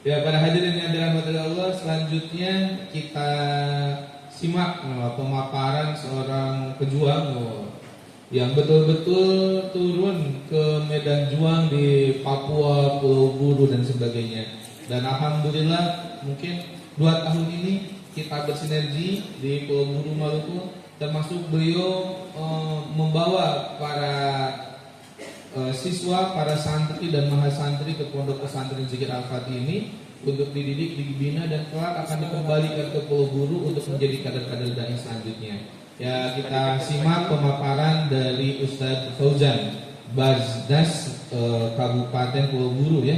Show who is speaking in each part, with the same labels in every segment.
Speaker 1: Ya, para hadirin yang dirahmati Allah, selanjutnya kita simak pemaparan seorang pejuang yang betul-betul turun ke medan juang di Papua, Pulau Buru dan sebagainya. Dan alhamdulillah mungkin 2 tahun ini kita bersinergi di Pulau Buru Maluku, termasuk beliau membawa para siswa, para santri dan mahasantri ke pondok pesantren Zikir Al-Fatih ini untuk dididik, dibina dan kelak akan dikembalikan ke Pulau Buru untuk menjadi kader-kader dai selanjutnya. Ya, kita simak pemaparan dari Ustadz Fauzan Bazdas Kabupaten Pulau Buru ya.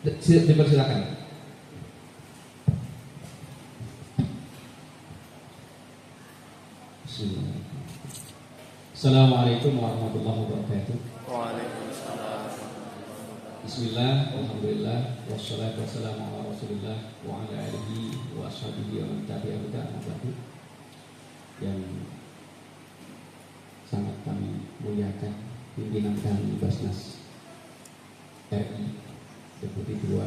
Speaker 1: Dipersilakan.
Speaker 2: Assalamualaikum warahmatullahi wabarakatuh.
Speaker 3: Waalaikumsalam.
Speaker 2: Bismillah, alhamdulillah, wassalatu wassalamu ala rasulillah wa ala alihi wa ashabihi wa man tabi'ahu ba'du. Yang sangat kami muliakan pimpinan kami Basnas RI Deputi 2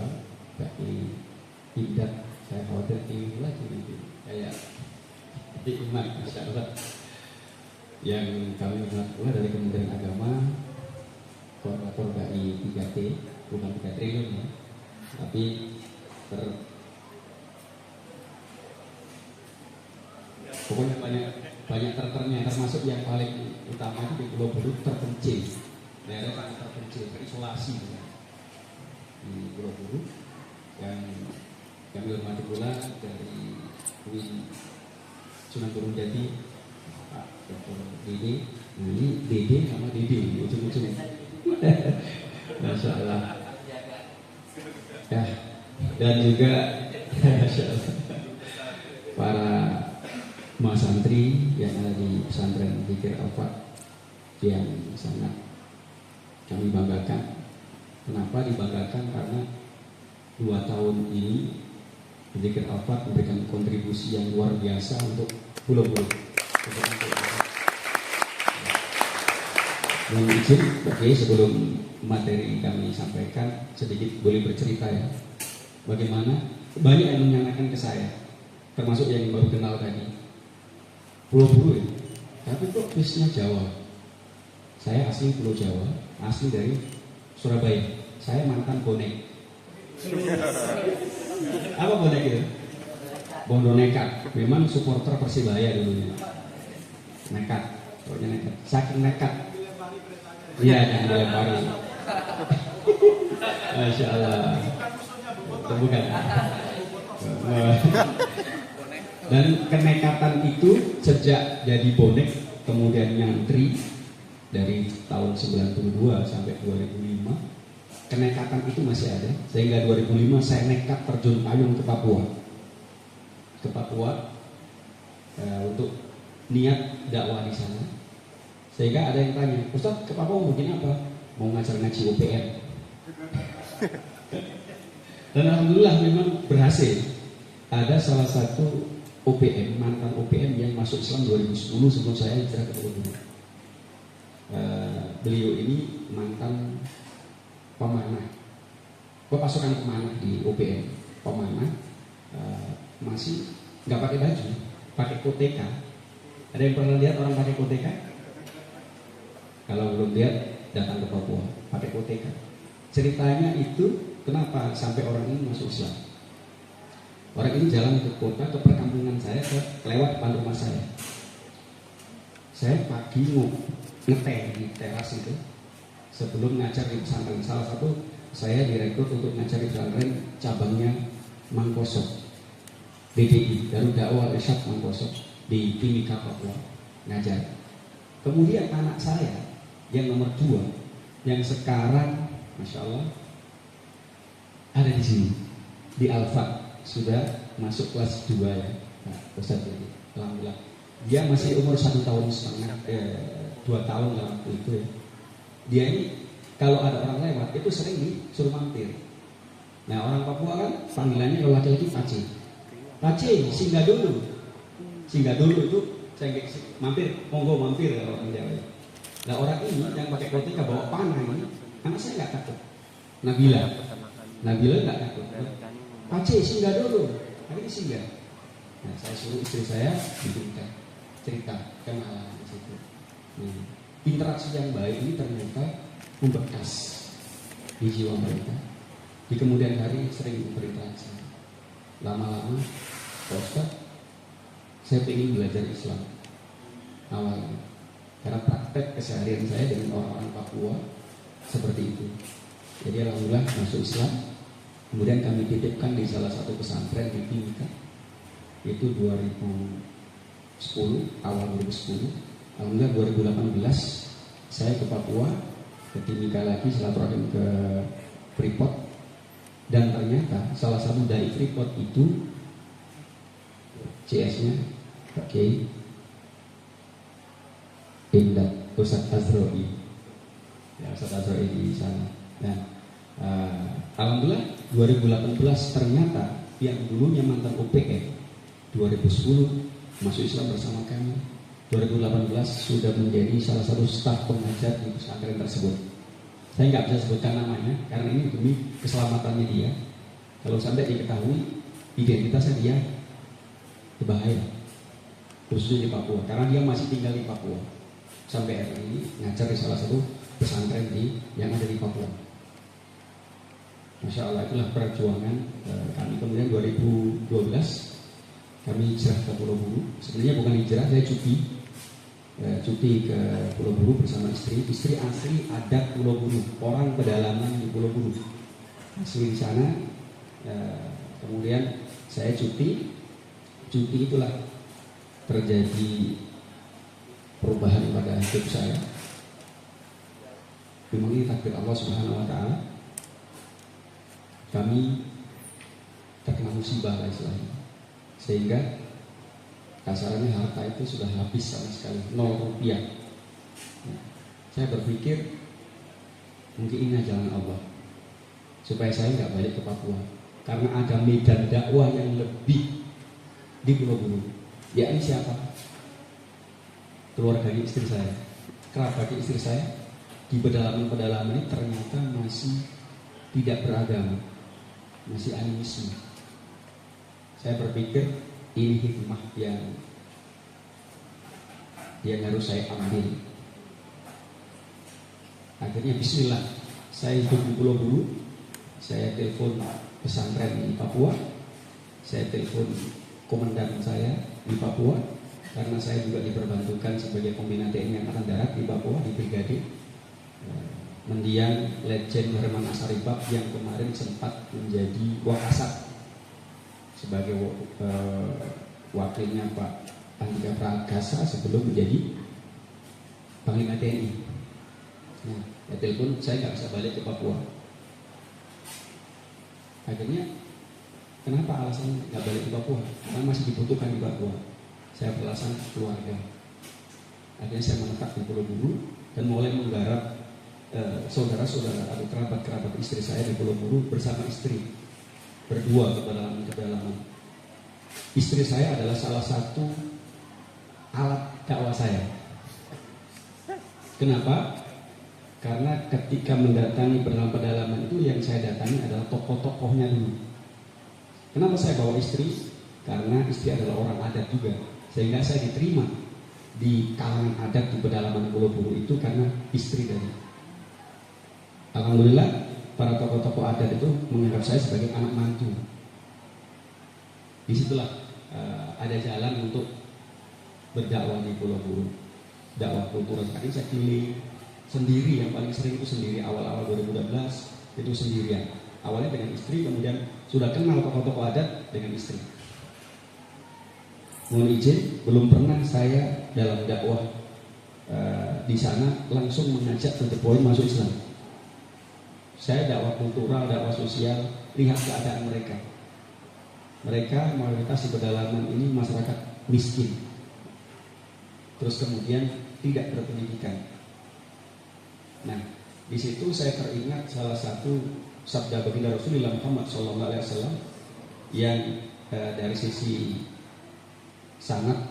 Speaker 2: Bakti Indat, saya khawatir ini lagi nanti kayak Iman, Masya Allah. Yang kami hormat pula dari Kementerian Agama, koordinator DAI 3T, bukan 3 triliun ya, tapi pokoknya banyak terternya, termasuk yang paling utama itu di Pulau Buru terpencil, daerah sangat terpencil, terisolasi ya. Di Pulau Buru yang kami hormati pula dari UIN Sunan Gunung Jati, Pak Dr. Dede. Nah, ini Dede sama Dede ujung-ujung. Masya Allah. Ya, dan juga Masya Allah, para mahasantri yang ada di pesantren Zikir Al-Fatih yang sangat kami banggakan. Kenapa dibanggakan? Karena 2 tahun ini Zikir Al-Fatih memberikan kontribusi yang luar biasa untuk Pulau Buru. Mohon izin, oke, sebelum materi kami sampaikan, sedikit boleh bercerita ya. Bagaimana banyak yang menanyakan ke saya, termasuk yang baru kenal tadi, Pulau Buru ya, tapi kok bisnya Jawa. Saya asli Pulau Jawa, asli dari Surabaya. Saya mantan bonek. Apa bonek itu? Bondo nekat. Memang supporter Persibaya dulunya. Nekat, pokoknya nekat. Saking nekat. Iya, jangan dilempari. Masya Allah. Itu bukan. Dan kenekatan itu sejak jadi bonek, kemudian nyantri dari tahun 92 sampai 2005, kenekatan itu masih ada. Sehingga 2005 saya nekat terjun payung ke Papua. Untuk niat dakwah di sana. Sehingga ada yang tanya, Ustaz, ke Papua mau bikin apa? Mau ngajar ngaji UPN. Dan alhamdulillah memang berhasil. Ada salah satu OPM, mantan OPM yang masuk Islam 2010 sebelum saya hijrah ke Pulau Buru. Beliau ini mantan pemanah, pasukan pemanah di OPM, pemanah, masih nggak pakai baju, pakai koteka. Ada yang pernah lihat orang pakai koteka? Kalau belum lihat, datang ke Papua, pakai koteka. Ceritanya itu kenapa sampai orang ini masuk Islam? Orang ini jalan ke kota, ke perkampungan saya, lewat depan rumah saya. Saya pagi ngeteh di teras itu sebelum ngajar di pesantren. Salah satu saya direkrut untuk ngajar di pesantren cabangnya Mangkosok, DDI, Darul Dakwah Irsyad Mangkosok di Timika, Papua, ngajar. Kemudian anak saya yang nomor 2, yang sekarang Masya Allah ada di sini, di Alfa, sudah masuk kelas 2 ya, nah, Ustaz ini, alhamdulillah. Dia masih umur 1,5 tahun, 2 tahun lah waktu itu ya. Dia ini kalau ada orang lewat itu sering disuruh mampir. Nah, orang Papua kan panggilannya kalau laki-laki Pace. Pace, singgah dulu. Singgah dulu itu saya mampir, monggo mampir kalau orang Jawa. Nah, orang ini yang pakai koteka bawa panah ini, anak saya nggak takut. Nabila, Nabila nggak takut. Aceh singgah dulu, hari ini singgah. Nah, saya suruh istri saya bikinkan cerita kenalan di situ. Nah, interaksi yang baik ini ternyata membekas di jiwa mereka. Di kemudian hari sering berinteraksi. Lama-lama, Pak Ustaz, saya ingin belajar Islam awalnya. Karena praktek keseharian saya dengan orang-orang Papua seperti itu. Jadi alhamdulillah masuk Islam. Kemudian kami titipkan di salah satu pesantren di Timika. Itu 2010, awal 2010. Alhamdulillah 2018 saya ke Papua, ke Timika lagi, silaturahim ke Freeport. Dan ternyata salah satu dari Freeport itu CS-nya Pak Kiai Imdad Ustadz Azroi. Ya, Ustadz Azroi di sana. Nah, alhamdulillah 2018 ternyata yang dulunya mantan UPN 2010 masuk Islam bersama kami. 2018 sudah menjadi salah satu staf pengajar di pesantren tersebut. Saya nggak bisa sebutkan namanya karena ini demi keselamatannya dia. Kalau sampai diketahui identitasnya dia berbahaya, khususnya di Papua, karena dia masih tinggal di Papua sampai hari ini ngajar di salah satu pesantren yang ada di Papua. Masya Allah, itulah perjuangan kami. Kemudian 2012 kami hijrah ke Pulau Buru. Sebenarnya bukan hijrah, saya cuti ke Pulau Buru bersama istri asli adat Pulau Buru, orang pedalaman di Pulau Buru asli di sana. Kemudian saya cuti itulah terjadi perubahan pada hidup saya. Memang ini takdir Allah Subhanahu Wa Taala. Kami terkena musibah lah istilahnya, sehingga kasarannya harta itu sudah habis sama sekali, 0 rupiah. Saya berpikir mungkin ini jalan Allah supaya saya nggak balik ke Papua, karena ada medan dakwah yang lebih di Pulau Buru. Yakni siapa? Keluarga istri saya, kerabat istri saya di pedalaman-pedalaman ini ternyata masih tidak beragama, masih animisme. Saya berpikir ini hikmah yang harus saya ambil. Akhirnya bismillah, saya hidup di Pulau Buru. Saya telepon pesantren di Papua, saya telepon komandan saya di Papua, karena saya juga diperbantukan sebagai pembina TNI Angkatan Darat di Papua di Brigade mendiang Letjen Herman Asaribab yang kemarin sempat menjadi Wakasat sebagai wakilnya Pak Andika Prakasa sebelum menjadi Panglima TNI. Nah, ya telepon, saya nggak bisa balik ke Papua. Akhirnya, kenapa alasan nggak balik ke Papua? Karena masih dibutuhkan di Papua. Saya beralasan keluarga. Akhirnya saya menetap di Pulau Buru dan mulai menggarap saudara-saudara atau kerabat-kerabat istri saya di Pulau Buru bersama istri. Berdua ke pedalaman. Istri saya adalah salah satu alat dakwah saya. Kenapa? Karena ketika mendatangi pedalaman itu yang saya datangi adalah tokoh-tokohnya dulu. Kenapa saya bawa istri? Karena istri adalah orang adat juga, sehingga saya diterima di kalangan adat di pedalaman Pulau Buru itu karena istri dari. Alhamdulillah para tokoh-tokoh adat itu menganggap saya sebagai anak mantu. Disitulah ada jalan untuk berdakwah di Pulau Buru, dakwah kultural. Tadi saya pilih sendiri, yang paling sering itu sendiri. Awal-awal 2012 itu sendirian. Awalnya dengan istri, kemudian sudah kenal tokoh-tokoh adat dengan istri. Mohon izin, belum pernah saya dalam dakwah di sana langsung mengajak to the point masuk Islam. Saya dakwah kultural, dakwah sosial, lihat keadaan mereka. Mereka mayoritas di pedalaman ini masyarakat miskin, terus kemudian tidak berpendidikan. Nah, di situ saya teringat salah satu sabda baginda Rasulullah Muhammad SAW yang dari sisi sanad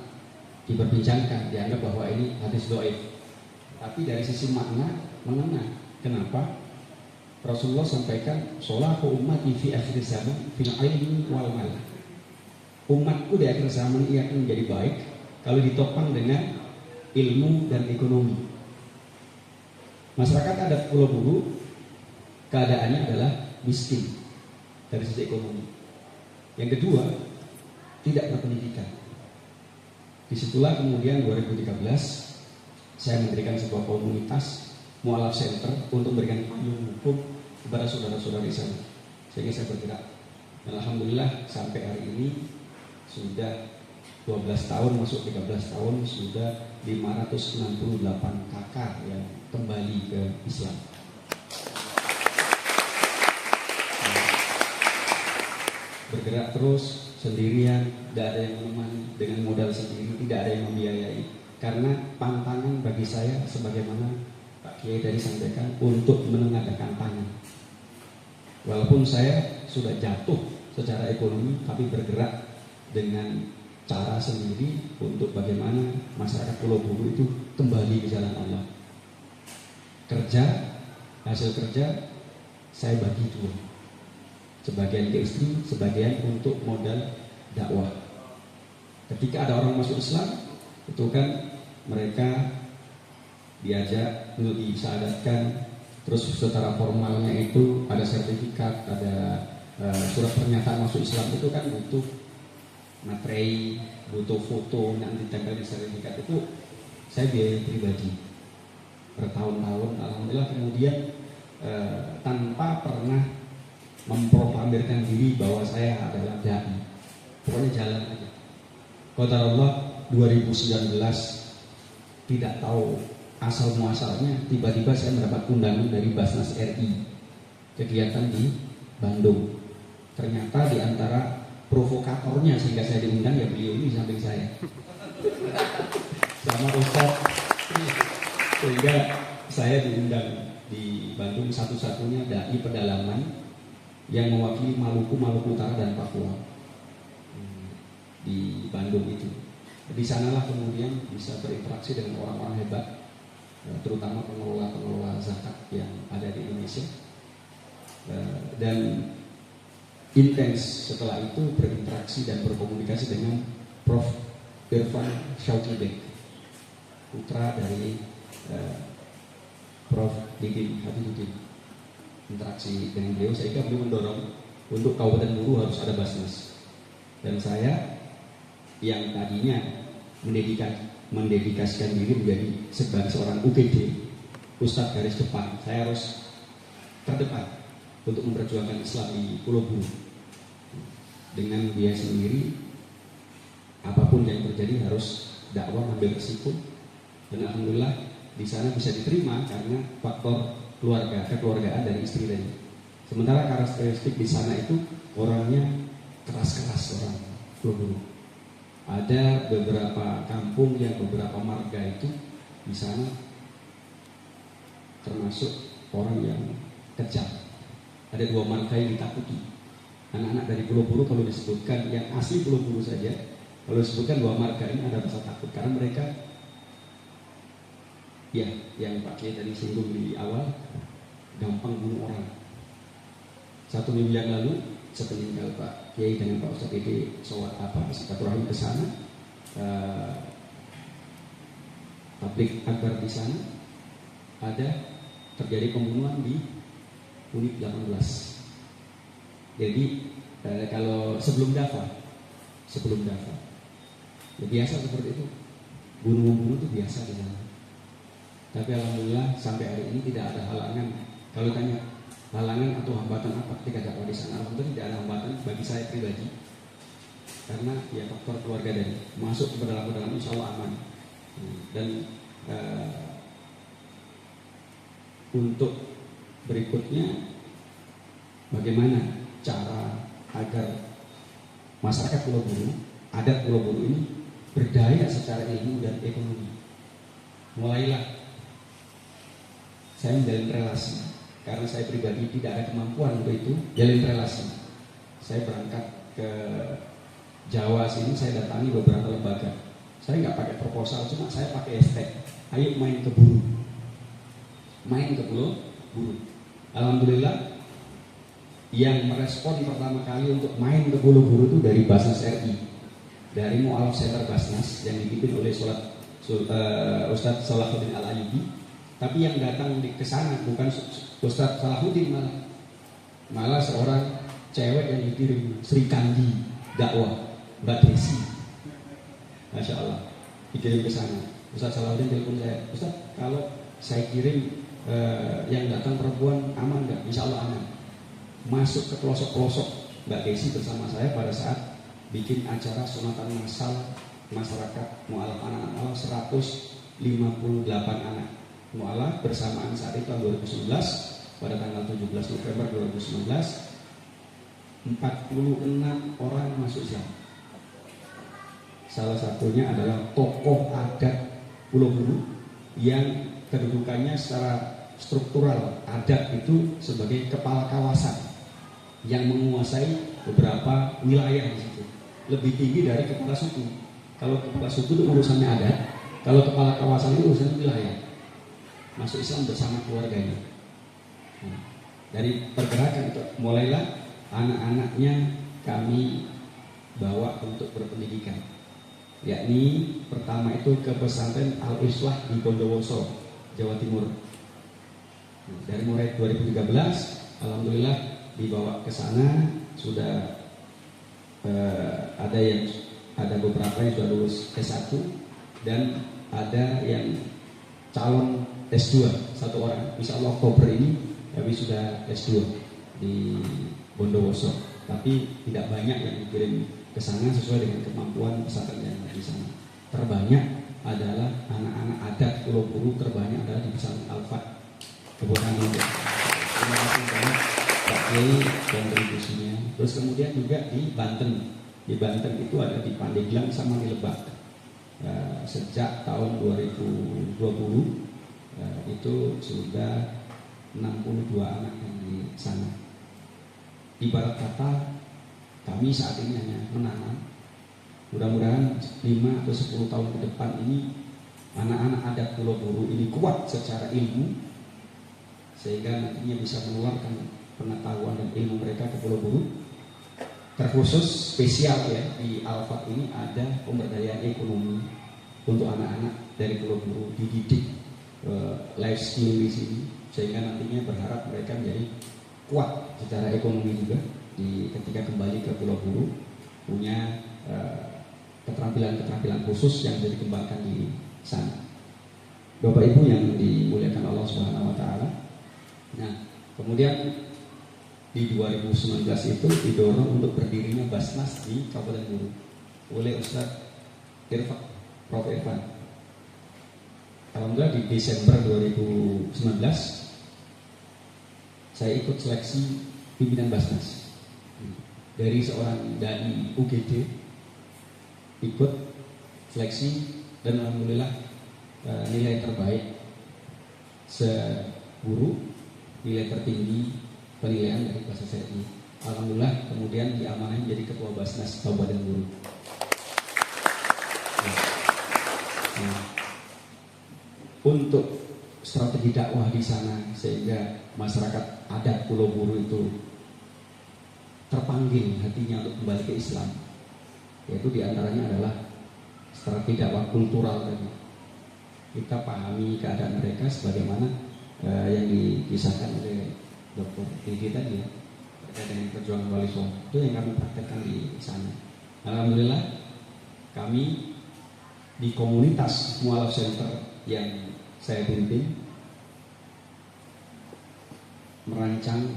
Speaker 2: diperbincangkan, dianggap bahwa ini hadis dhaif, tapi dari sisi makna mengena. Kenapa? Rasulullah sampaikan, "Sholahu ummati fi akhir zaman fil ilmi wal mal." Umatku di akhir zaman ia akan menjadi baik kalau ditopang dengan ilmu dan ekonomi. Masyarakat adat Pulau Buru keadaannya adalah miskin dari sisi ekonomi. Yang kedua, tidak berpendidikan. Disitulah kemudian 2013 saya mendirikan sebuah komunitas Mu'alaf Center untuk memberikan payung hukum kepada saudara-saudara di sana. Sehingga saya bergerak. Dan alhamdulillah sampai hari ini sudah 12 tahun masuk 13 tahun sudah 568 kakak yang kembali ke Islam. Bergerak terus sendirian, tidak ada yang menemani, dengan modal sendiri, tidak ada yang membiayai. Karena pantangan bagi saya sebagaimana Pak Kiai tadi sampaikan untuk menengadahkan tangan. Walaupun saya sudah jatuh secara ekonomi, tapi bergerak dengan cara sendiri untuk bagaimana masyarakat Pulau Buru itu kembali ke jalan Allah. Kerja, hasil kerja saya bagi dua, sebagian ke istri, sebagian untuk modal dakwah. Ketika ada orang masuk Islam, itu kan mereka diajak untuk disyahadatkan, terus secara formalnya itu ada sertifikat, ada surat pernyataan masuk Islam. Itu kan butuh materi, butuh foto, nanti ditempel di sertifikat. Itu saya biaya pribadi bertahun-tahun. Alhamdulillah kemudian tanpa pernah memproklamirkan diri bahwa saya adalah dai, pokoknya jalan aja. Qadarullah 2019 tidak tahu asal muasalnya, tiba-tiba saya mendapat undangan dari Basnas RI kegiatan di Bandung. Ternyata di antara provokatornya sehingga saya diundang ya beliau ini di samping saya sama Ustaz, sehingga saya diundang di Bandung, satu-satunya dai pedalaman yang mewakili Maluku Utara dan Papua di Bandung itu. Di sanalah kemudian bisa berinteraksi dengan orang-orang hebat, terutama pengelola zakat yang ada di Indonesia, dan intens setelah itu berinteraksi dan berkomunikasi dengan Prof. Irfan Syaukibek, putra dari Prof. Didin Habibudin. Interaksi dengan beliau sehingga beliau mendorong untuk Kabupaten Buru harus ada Basnas. Dan saya yang tadinya mendedikasikan diri menjadi sebagai seorang UGD, Ustadz garis depan, saya harus terdepan untuk memperjuangkan Islam di Pulau Buru dengan biaya sendiri. Apapun yang terjadi harus dakwah, ambil risiko. Dan alhamdulillah di sana bisa diterima karena faktor kekeluargaan dari istri tadi. Sementara karakteristik di sana itu orangnya keras orang Pulau Buru. Ada beberapa kampung yang beberapa marga itu di sana termasuk orang yang kejam. Ada 2 marga yang ditakuti. Anak-anak dari Pulau Buru kalau disebutkan yang asli Pulau Buru saja, kalau disebutkan 2 marga ini ada rasa takut karena mereka ya yang Pak Kiai tadi singgung di awal, gampang bunuh orang. 1 minggu yang lalu sepeninggal Pak Kiai dengan Pak Ustadz Ede sholat silaturahmi ke sana, tablik akbar di sana, ada terjadi pembunuhan di unit 18. Jadi kalau sebelum Dafa ya biasa seperti itu, bunuh itu biasa di sana. Tapi alhamdulillah sampai hari ini tidak ada halangan. Kalau tanya halangan atau hambatan apa ketika dakwah di sana, alhamdulillah tidak ada hambatan bagi saya pribadi. Karena ya faktor keluarga dari masuk ke dalam insya Allah aman. Dan untuk berikutnya bagaimana cara agar masyarakat Pulau Buru, adat Pulau Buru ini berdaya secara ilmu dan ekonomi. Mulailah saya menjalin relasi, karena saya pribadi tidak ada kemampuan untuk itu, jalin relasi. Saya berangkat ke Jawa sini, saya datangi beberapa lembaga. Saya nggak pakai proposal, cuma saya pakai hashtag, ayo main ke Buru, main ke Pulau Buru. Alhamdulillah yang merespon pertama kali untuk main ke Pulau Buru itu dari Basnas RI, dari Mu'alaf Center Basnas yang dipimpin oleh Ustadz Salahuddin Al-Ayyubi. Tapi yang datang ke sana bukan Ustadz Salahuddin, malah seorang cewek yang dikirim, Sri Kandi dakwah, Mbak Desi, Masya Allah, dikirim ke sana. Ustadz Salahuddin telepon saya, Ustadz kalau saya kirim yang datang perempuan aman nggak? Insya Allah aman. Masuk ke pelosok-pelosok, Mbak Desi bersama saya pada saat bikin acara sunatan massal masyarakat Mu'alaf anak-anak Mu'alaf 158 anak Mu'alaf bersamaan saat itu tahun 2019 pada tanggal 17 November 2019 46 orang masuk Islam. Salah satunya adalah tokoh adat Pulau Buru yang kedudukannya secara struktural adat itu sebagai kepala kawasan yang menguasai beberapa wilayah di situ, lebih tinggi dari kepala suku. Kalau kepala suku itu urusannya adat, kalau kepala kawasan itu urusannya wilayah. Masuk Islam bersama keluarganya. Nah, dari pergerakan itu mulailah anak-anaknya kami bawa untuk berpendidikan, yakni pertama itu ke pesantren Al-Islah di Bondowoso, Jawa Timur. Dari mulai 2013, alhamdulillah dibawa ke sana sudah ada beberapa yang sudah lulus S1 dan ada yang calon S2 satu orang. Insya Allah Oktober ini kami sudah S2 di Bondowoso, tapi tidak banyak yang dikirim ke sana sesuai dengan kemampuan pesantren yang ada di sana. Terbanyak adalah anak-anak adat Pulau Buru, terbanyak adalah di pesantren Al-Fat Kebotan Lombok. Terima kasih banyak Pak Kiai kontribusinya. Terus kemudian juga di Banten. Di Banten itu ada di Pandeglang sama di Lebak. Sejak tahun 2020 itu sudah 62 anak yang di sana. Ibarat kata kami saat ini hanya menanam. Mudah-mudahan 5 atau 10 tahun ke depan ini anak-anak adat Pulau Buru ini kuat secara ilmu, sehingga nantinya bisa mengeluarkan pengetahuan dan ilmu mereka ke Pulau Buru. Terkhusus spesial ya di Al-Fat ini ada pemberdayaan ekonomi untuk anak-anak dari Pulau Buru, dididik life skill di sini, sehingga nantinya berharap mereka menjadi kuat secara ekonomi juga ketika kembali ke Pulau Buru, punya keterampilan-keterampilan khusus yang bisa dikembangkan di sana. Bapak Ibu yang dimuliakan Allah Subhanahu wa taala. Nah, kemudian di 2019 itu didorong untuk berdirinya Basnas di Kabupaten Buru oleh Ustadz Irfan, Prof. Irfan. Alhamdulillah di Desember 2019 saya ikut seleksi pimpinan Basnas dari seorang dai UGD, ikut seleksi dan alhamdulillah nilai terbaik se-Buru, nilai tertinggi penilaian dari bahasa SRI. Alhamdulillah kemudian diamanahi menjadi ketua Basnas Kabupaten Buru. Nah, untuk strategi dakwah di sana sehingga masyarakat adat Pulau Buru itu terpanggil hatinya untuk kembali ke Islam, yaitu diantaranya adalah strategi dakwah kultural tadi. Kita pahami keadaan mereka sebagaimana yang dikisahkan oleh Dr. Didi tadi ya, terkait dengan perjuangan Wali Songo, itu yang kami praktekkan di sana. Alhamdulillah kami di komunitas Mu'alaf Center yang saya pimpin merancang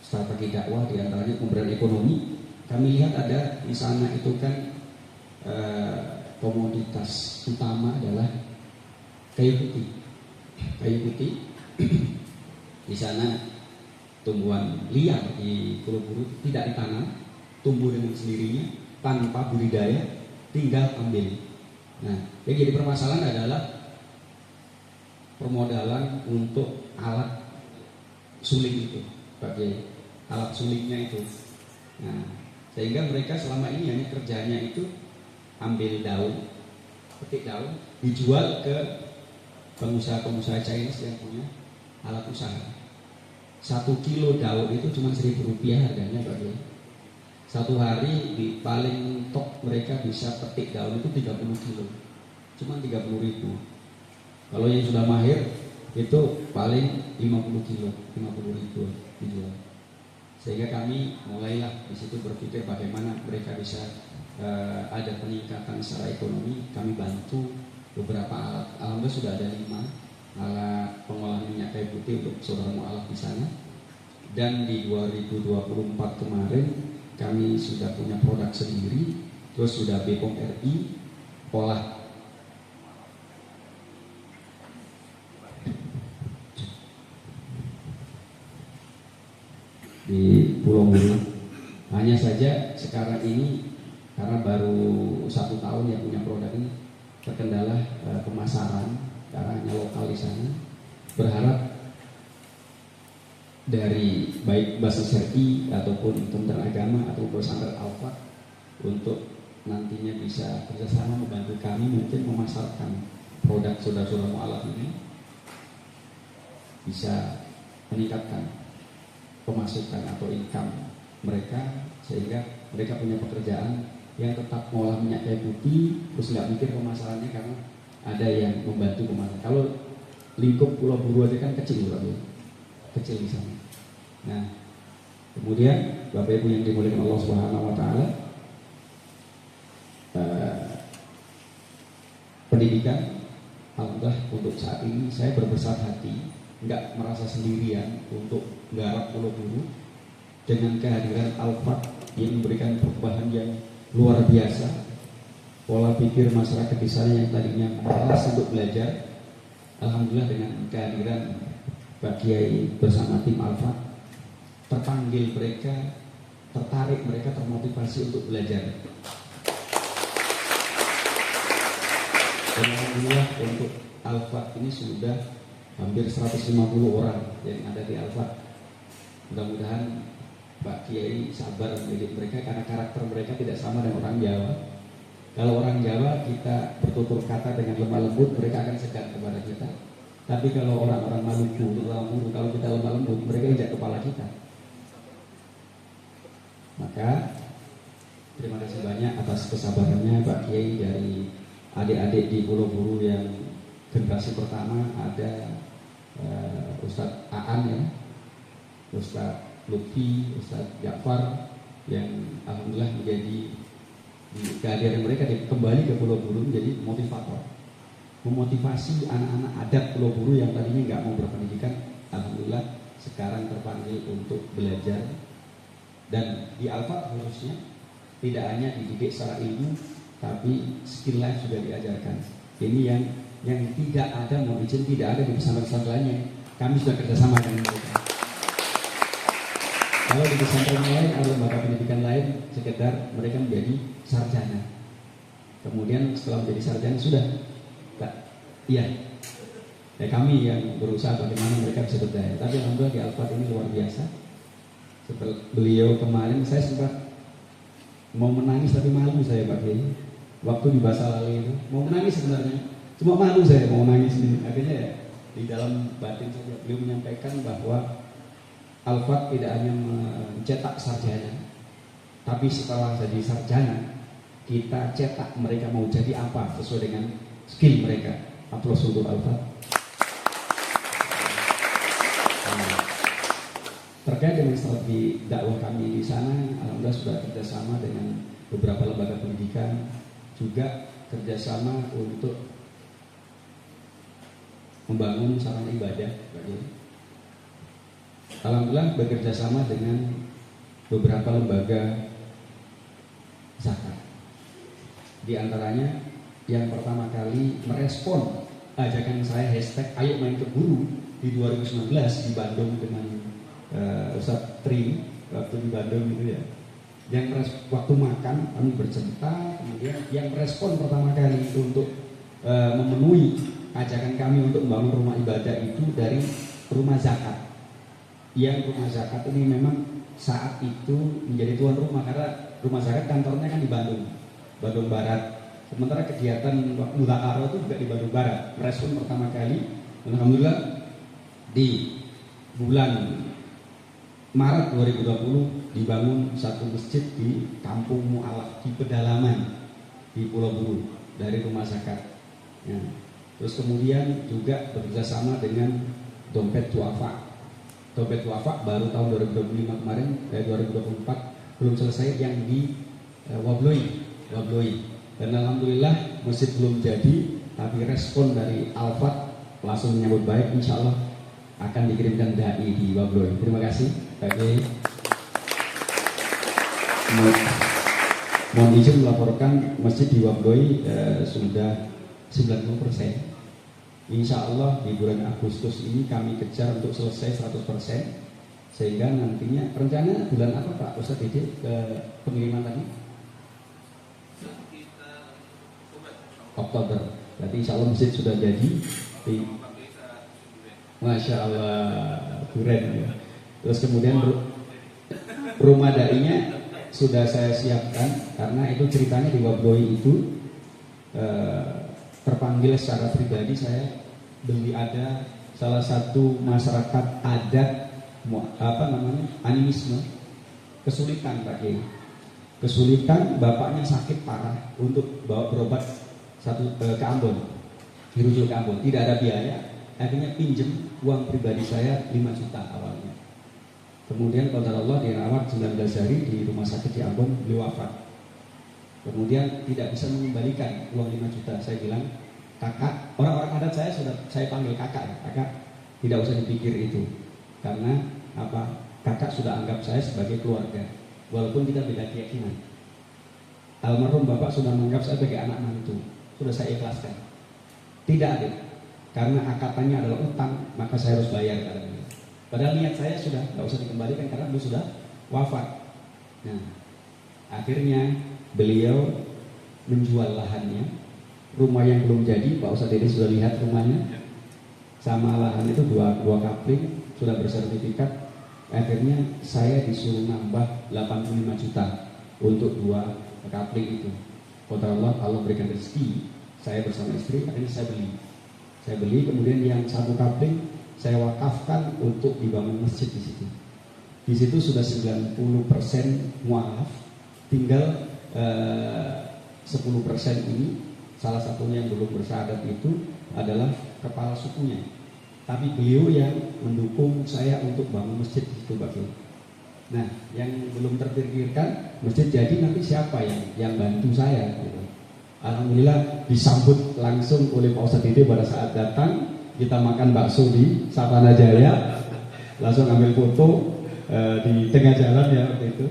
Speaker 2: strategi dakwah, diantaranya pemberdayaan ekonomi. Kami lihat ada di sana itu kan komoditas utama adalah kayu putih. Kayu putih di sana tumbuhan liar di Pulau Buru tidak ditanam, tumbuh dengan sendirinya tanpa budidaya, tinggal ambil. Nah, yang jadi permasalahan adalah permodalan untuk alat suling itu, pakai alat sulingnya itu. Nah, sehingga mereka selama ini hanya kerjanya itu ambil daun, petik daun, dijual ke pengusaha-pengusaha Chinese yang punya alat usaha. 1 kilo daun itu cuma Rp1.000 harganya Pak Kiai. Satu hari di paling top mereka bisa petik daun itu 30 kilo, cuma 30.000. Kalau yang sudah mahir itu paling 50 kilo, 50.000 dijual. Sehingga kami mulailah di situ berpikir bagaimana mereka bisa ada peningkatan secara ekonomi. Kami bantu beberapa alat, alhamdulillah sudah ada 5 alat pengolahan minyak kayu putih untuk saudara mualaf di sana. Dan di 2024 kemarin kami sudah punya produk sendiri, terus sudah BPOM RI olah di Pulau Buru. Hanya saja sekarang ini karena baru 1 tahun yang punya produk ini terkendala pemasaran karena hanya lokal di sana. Berharap dari baik basis RI ataupun Kementerian Agama atau pesantren Al-Fat untuk nantinya bisa kerjasama membantu kami mungkin memasarkan produk saudara-saudara mualaf ini, bisa meningkatkan pemasukan atau income mereka, sehingga mereka punya pekerjaan yang tetap mengolah minyak kayu putih, terus nggak mikir pemasarannya karena ada yang membantu pemasaran. Kalau lingkup Pulau Buru aja kan kecil kecil di sana. Nah, kemudian Bapak Ibu yang dimuliakan Allah Subhanahu wa taala, pendidikan alhamdulillah untuk saat ini saya berbesar hati, nggak merasa sendirian untuk garap Pulau Buru dengan kehadiran Al-Fat yang memberikan perubahan yang luar biasa. Pola pikir masyarakat di sana yang tadinya malas untuk belajar, alhamdulillah dengan kehadiran Pak Kiai bersama tim Al-Fat, terpanggil mereka, tertarik mereka, termotivasi untuk belajar. Dan alhamdulillah untuk Al-Fat ini sudah hampir 150 orang yang ada di Al-Fat. Mudah-mudahan Pak Kiai sabar mendidik mereka karena karakter mereka tidak sama dengan orang Jawa. Kalau orang Jawa kita bertutur kata dengan lemah lembut, mereka akan segan kepada kita. Tapi kalau orang-orang Maluku, terutama Buru, kalau kita lemah lembut, mereka injak kepala kita. Maka terima kasih banyak atas kesabarannya Pak Kiai. Dari adik-adik di Pulau Buru yang generasi pertama ada Ustadz Aan ya, Ustadz Lutfi, Ustadz Ja'far yang alhamdulillah menjadi kehadiran mereka kembali ke Pulau Buru menjadi motivator, memotivasi anak-anak adat Pulau Buru yang tadinya nggak mau berpendidikan, alhamdulillah sekarang terpanggil untuk belajar. Dan di Al-Fat khususnya tidak hanya dididik secara ilmu, tapi skill life juga diajarkan. Ini yang tidak ada, mau izin tidak ada di pesantren lainnya. Kami sudah kerjasama dengan mereka. Kalau di pesantren lain atau lembaga pendidikan lain, sekedar mereka menjadi sarjana. Kemudian setelah menjadi sarjana sudah, iya. Ya kami yang berusaha bagaimana mereka bisa berdaya. Tapi alhamdulillah di Al-Fat ini luar biasa. Setelah beliau kemarin saya sempat mau menangis tapi malu saya Pak Kiai. Waktu di Basa Lali itu mau menangis sebenarnya, cuma malu saya mau nangis ini. Akhirnya ya di dalam batin saja beliau menyampaikan bahwa Al-Fat tidak hanya mencetak sarjana, tapi setelah jadi sarjana kita cetak mereka mau jadi apa sesuai dengan skill mereka. Aplaus untuk Al-Fat. Terkait dengan strategi dakwah kami di sana, alhamdulillah sudah kerjasama dengan beberapa lembaga pendidikan, juga kerjasama untuk membangun sarana ibadah. Alhamdulillah bekerjasama dengan beberapa lembaga zakat. Di antaranya yang pertama kali merespon ajakan saya hashtag ayo main ke Buru di 2019 di Bandung dengan Ustadz Tri waktu di Bandung gitu ya. Yang waktu makan kami bercerita, kemudian yang merespon pertama kali itu untuk memenuhi ajakan kami untuk membangun rumah ibadah itu dari rumah zakat. Yang rumah zakat ini memang saat itu menjadi tuan rumah karena rumah zakat kantornya kan di Bandung, Bandung Barat. Sementara kegiatan Mudzakarah itu juga di Bandung Barat. Merespon pertama kali, alhamdulillah di bulan Maret 2020 dibangun satu masjid di Kampung Mu'alaf di pedalaman di Pulau Buru dari rumah zakat. Ya. Terus kemudian juga bekerjasama dengan Dompet Duafa. Dompet Duafa baru tahun 2025 kemarin, 2024 belum selesai yang di Wabloi. Dan alhamdulillah masjid belum jadi, tapi respon dari Al-Fat langsung menyambut baik, insya Allah akan dikirimkan dai di Wabloi. Terima kasih bagi mohon izin melaporkan masjid di Wabloi sudah 90%. Insya Allah di bulan Agustus ini kami kejar untuk selesai 100%, sehingga nantinya rencana bulan apa Pak Ustadz Dede ke pengiriman tadi? Oktober. Berarti insya Allah masjid sudah jadi. Masya Allah, keren ya. Terus kemudian rumah dainya sudah saya siapkan, karena itu ceritanya di Wabloi itu terpanggil secara pribadi. Saya beli ada salah satu masyarakat adat animisme, kesulitan Pak Kiai. Kesulitan, bapaknya sakit parah untuk bawa berobat ke Ambon, dirujuk ke Ambon, tidak ada biaya, akhirnya pinjem uang pribadi saya 5 juta awalnya. Kemudian qadar Allah dirawat 19 hari di rumah sakit di Ambon, beliau wafat. Kemudian tidak bisa mengembalikan uang 5 juta. Saya bilang, kakak, orang-orang adat saya panggil kakak, kakak tidak usah dipikir itu, karena apa? Kakak sudah anggap saya sebagai keluarga, walaupun kita beda keyakinan. Almarhum bapak sudah menganggap saya sebagai anak mantu, sudah saya ikhlaskan. Tidak ada, karena akatannya adalah utang, maka saya harus bayar katanya. Padahal niat saya sudah tidak usah dikembalikan karena beliau sudah wafat. Nah, akhirnya beliau menjual lahannya, rumah yang belum jadi. Pak Ustadz Dede sudah lihat rumahnya, sama lahan itu dua kapling sudah bersertifikat. Akhirnya saya disuruh nambah 85 juta untuk 2 kapling itu. Qadar Allah berikan rezeki, saya bersama istri akhirnya saya beli, kemudian yang 1 kapling saya wakafkan untuk dibangun masjid di situ. Di situ sudah 90% mualaf, tinggal 10% ini. Salah satunya yang belum bersyahadat itu adalah kepala sukunya. Tapi beliau yang mendukung saya untuk bangun masjid di situ, Pak. Nah, yang belum terpikirkan masjid jadi nanti siapa yang bantu saya gitu. Alhamdulillah disambut langsung oleh Pak Ustadz Dede pada saat datang. Kita makan bakso di Savana Jaya, langsung ambil foto di tengah jalan ya waktu itu.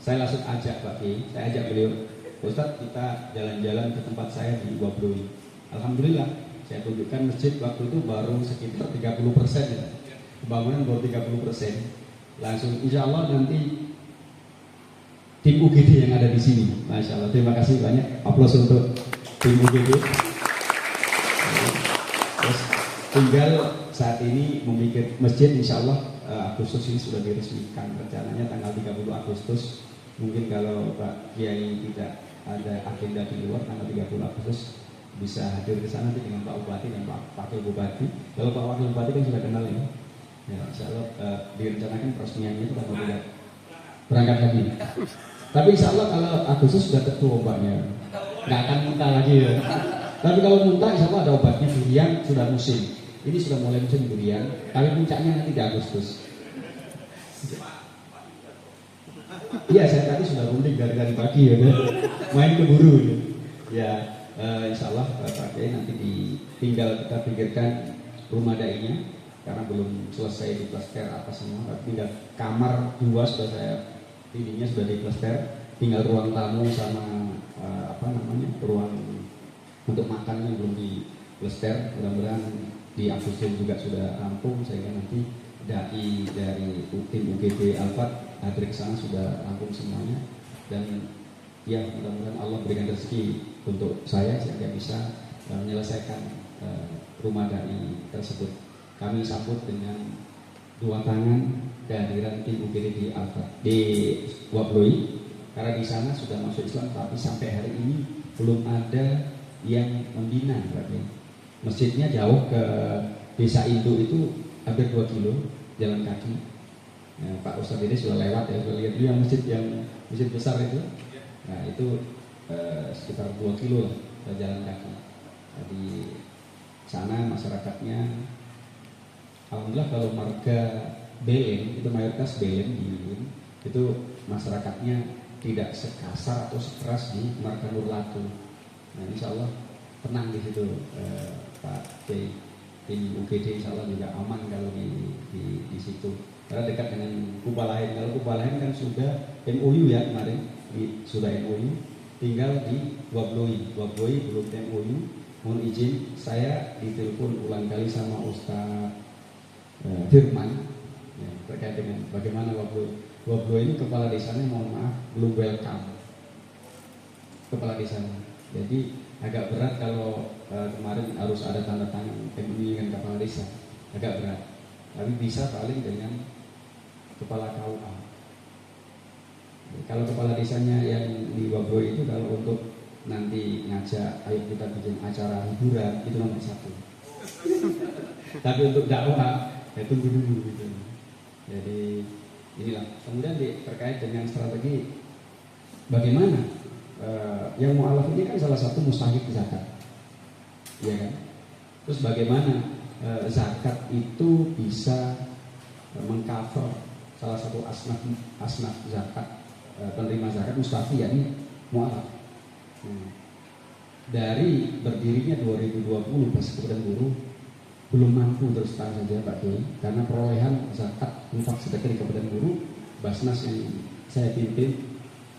Speaker 2: Saya langsung ajak Pak Kiai, saya ajak beliau, Ustadz kita jalan-jalan ke tempat saya di Wabloi. Alhamdulillah saya tunjukkan masjid waktu itu baru sekitar 30% ya. Pembangunan baru 30%. Langsung insya Allah nanti tim UGD yang ada di sini. Masya Allah, terima kasih banyak. Aplaus untuk tim UGD. Terus tinggal saat ini memikir masjid, insya Allah Agustus ini sudah diresmikan. Rencananya tanggal 30 Agustus. Mungkin kalau Pak Kiai tidak ada agenda di luar, tanggal 30 Agustus bisa hadir ke sana dengan Pak Bupati dan Pak Wakil Bupati. Kalau Pak Wakil Bupati kan sudah kenal ya. Ya, insya Allah direncanakan peresmiannya itu tanggal 3 berangkat lagi. Tapi insya Allah kalau Agustus sudah tentu obatnya, nggak akan muntah lagi ya. Tapi kalau muntah insya Allah ada obatnya. Durian sudah musim. Ini sudah mulai musim durian. Tapi puncaknya nanti di Agustus. Iya, saya tadi sudah runding dari pagi ya, main keburu ya. Insya Allah Pak Kiai nanti tinggal kita pikirkan rumah dainya, karena belum selesai di plaster apa semua. Tinggal kamar 2 sudah saya pilihnya sudah di plaster, tinggal ruang tamu sama ruang untuk makan yang belum di plaster. Mudah-mudahan di Agustus juga sudah rampung, sehingga nanti dai dari tim UGD Al-Fat hadir ke sana sudah rampung semuanya. Dan ya mudah-mudahan Allah berikan rezeki untuk saya sehingga bisa menyelesaikan rumah dai tersebut. Kami sambut dengan 2 tangan kehadiran tim UGD di Al-Fat di Wabloi, karena di sana sudah masuk Islam, tapi sampai hari ini belum ada yang membina. Masjidnya jauh ke Desa Indo, itu hampir 2 kilo jalan kaki. Ya, Pak Ustadz ini sudah lewat ya, sudah lihat dulu yang masjid besar itu. Nah itu sekitar 2 kilo lah jalan kaki. Di sana masyarakatnya, alhamdulillah kalau marga Belen itu mayoritas Belen di Yuyun, itu masyarakatnya tidak sekasar atau sekeras di marga Nurlatu. Nah insya Allah tenang di situ Pak Kiai. Ini UGD insya Allah juga aman kalau di situ. Karena dekat dengan Kupalahin. Kalau Kupalahin kan sudah MOU ya kemarin, sudah MOU. Tinggal di Wabloi belum MOU. Mohon izin, saya ditelepon ulang kali sama Ustaz Firman ya, terkait dengan bagaimana Wabloi. Wabloi ini kepala desanya mohon maaf belum welcome. Kepala desanya. Jadi agak berat kalau kemarin harus ada tanda tangan MOU dengan kepala desa, agak berat. Tapi bisa paling dengan kepala KUA. Kalau kepala desanya yang di Wabloi itu kalau untuk nanti ngajak ayo kita bikin acara hiburan itu nomor 1. Tapi untuk dakwah ya tunggu dulu gitu. Jadi inilah. Kemudian terkait dengan strategi bagaimana yang mu'alaf ini kan salah satu mustahik zakat, ya kan? Terus bagaimana zakat itu bisa mengcover salah satu asnaf zakat, penerima zakat mustafi yakni mu'alaf. Dari berdirinya 2020 Persekutuan Buruh belum mampu terus terang saja Pak Kiai, karena perolehan zakat infak sedekah di Kabupaten Buruh Basnas yang saya pimpin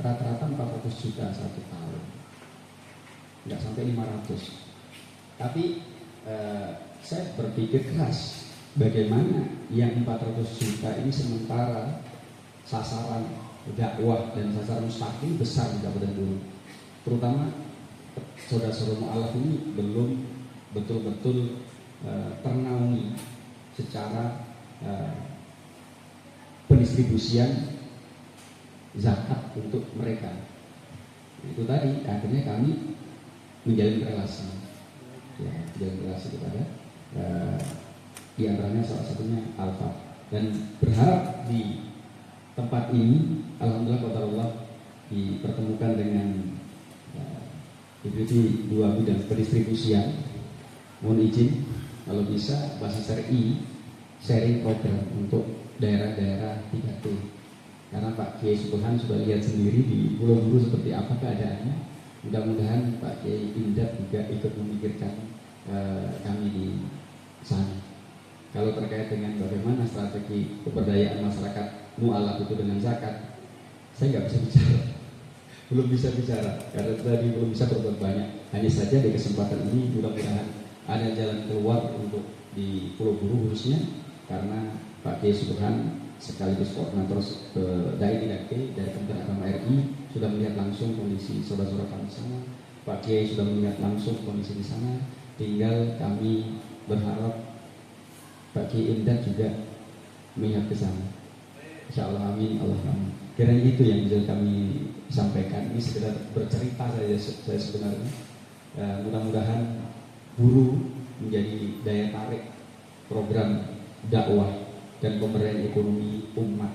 Speaker 2: rata-rata 400 juta satu tahun, nggak sampai 500. Tapi saya berpikir keras bagaimana yang 400 juta ini sementara sasaran dakwah dan sasaran mustaqim besar di Kabupaten Buruh, terutama saudara-saudara mu'alaf ini belum betul-betul ternaungi secara pendistribusian zakat untuk mereka. Itu tadi akhirnya kami menjalin relasi, ya, menjalin relasi kepada di antaranya salah satunya Alfa, dan berharap di tempat ini alhamdulillah qadarullah dipertemukan dengan diberi 2 bidang pendistribusian. Mohon izin kalau bisa bahasa sharing program untuk daerah-daerah 3T. Karena Pak Kiai Subhan sudah lihat sendiri di Pulau Buru seperti apa keadaannya. Mudah-mudahan Pak Kiai Indra juga ikut memikirkan kami di sana. Kalau terkait dengan bagaimana strategi pemberdayaan masyarakat mu'alaf itu dengan zakat, saya nggak bisa bicara, belum bisa bicara karena tadi belum bisa berbuat banyak. Hanya saja di kesempatan ini mudah-mudahan ada jalan keluar untuk di Pulau Buru khususnya, karena Pak Kiai Subhan sekaligus koordinator dari Kementerian Agama RI sudah melihat langsung kondisi saudara-saudara kami di sana. Pak Kiai sudah melihat langsung kondisi di sana. Tinggal kami berharap Pak Kiai Indah juga melihat ke sana. Insya Allah amin, Allah amin. Kiranya itu yang bisa kami sampaikan. Ini sekedar bercerita saja saya sebenarnya. Mudah-mudahan buruh menjadi daya tarik program dakwah dan pemberdayaan ekonomi umat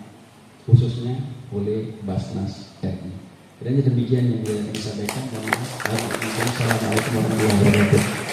Speaker 2: khususnya oleh Basnas RI. Dan demikian yang bisa kami sampaikan. Assalamualaikum warahmatullahi wabarakatuh.